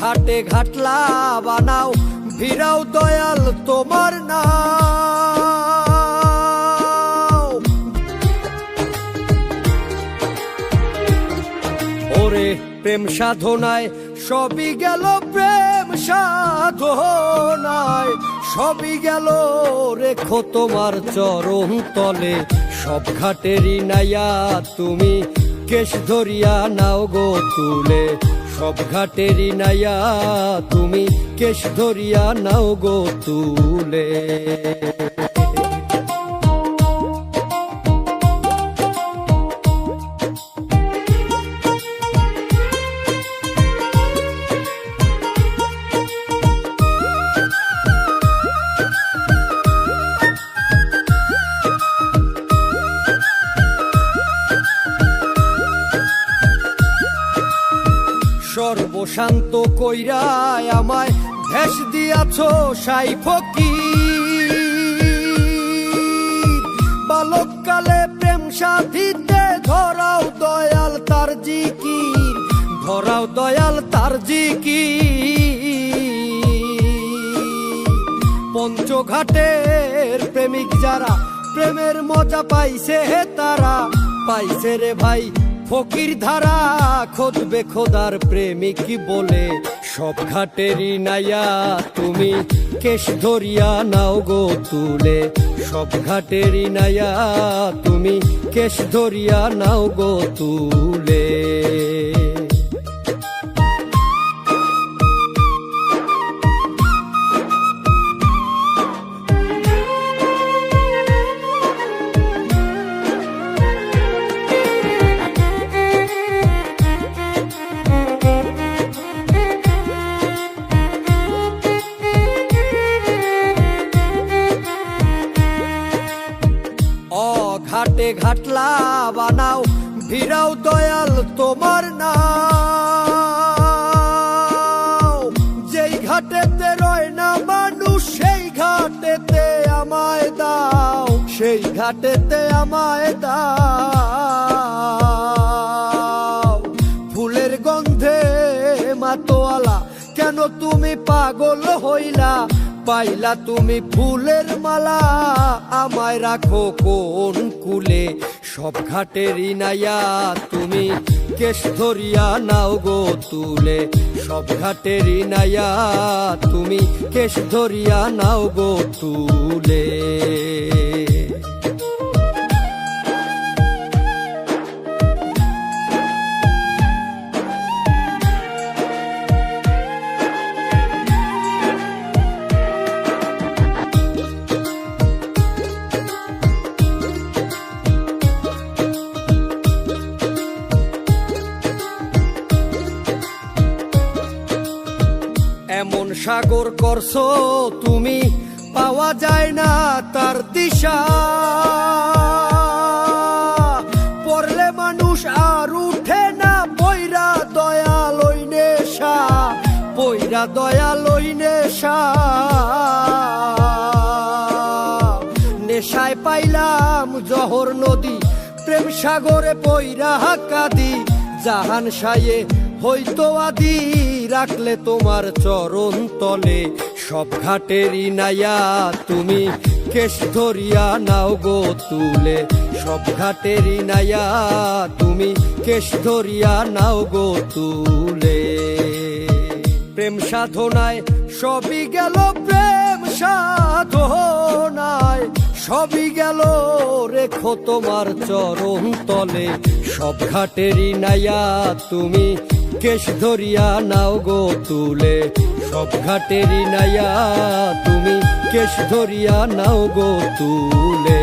ঘাটে ঘাটলা বানাও ভিড়াও দয়াল তোমার নাও। ওরে প্রেম সাধনায় সবই গেল, প্রেম সাধনায় সবই গেল, রেখো তোমার চরণ তলে সব ঘাটেরই নাইয়া তুমি কেশ ধরিয়া নাও গো তুলে। সব ঘাটেরই নাইয়া তুমি কেশ ধরিয়া নাও গো তুলে। সর্বশান্ত কইরায় আমায় ভেষ দিয়াছ সাই ফকির। বালককালে প্রেম সাধিতে ধরাও দয়াল তার জিকির, ধরাও দয়াল তার জিকির। পঞ্চঘাটের প্রেমিক যারা প্রেমের মজা পাইছে তারা পাইছে রে ভাই ফকির ধারা। খোঁজবে খোদার প্রেমিক বলে সব ঘাটেরই নাইয়া তুমি কেশ ধরিয়া নাও গো তুলে। সব ঘাটেরই নাইয়া তুমি কেশ ধরিয়া নাও গো তুলে। ঘাটে ঘাটলা বানাও ভিড়াও দয়াল তোমার নাও। যেই ঘাটেতে রয় না মানুষ সেই ঘাটেতে আমায় দাও, সেই ঘাটেতে আমায় দাও। ফুলের গন্ধে মাতোয়ালা কেন তুমি পাগল হইলা, পাইলা তুমি ফুলের মালা আমায় রাখো কোন কুলে। সব ঘাটেরই নাইয়া তুমি কেশ ধরিয়া নাও গো তুলে। সব ঘাটেরই নাইয়া তুমি কেশ ধরিয়া নাও গো তুলে। এমন সাগর করছো তুমি পাওয়া যায় না তার দিশা। পড়লে মানুষ আর উঠে না পয়রা দয়াল ওই নেশা, পয়রা দয়াল ওই নেশা। নেশায় পাইলাম জহর নদী প্রেম সাগরে পয়রা কাঁদি। জাহান সায়ে হইতো আদি রাখলে তোমার চরণ তলে। সব ঘাটেরই নাইয়া তুমি কেশ ধরিয়া নাও গো তুলে। সব ঘাটেরই নাইয়া তুমি কেশ ধরিয়া নাও গো তুলে। প্রেম সাধনায় সবই গেল, প্রেম সাধনায় সবই গেল, রেখো তোমার চরণ তলে। সব ঘাটেরই নাইয়া তুমি কেশ ধরিয়া নাও গো তুলে। সব ঘাটেরই নাইয়া তুমি কেশ ধরিয়া নাও গো তুলে।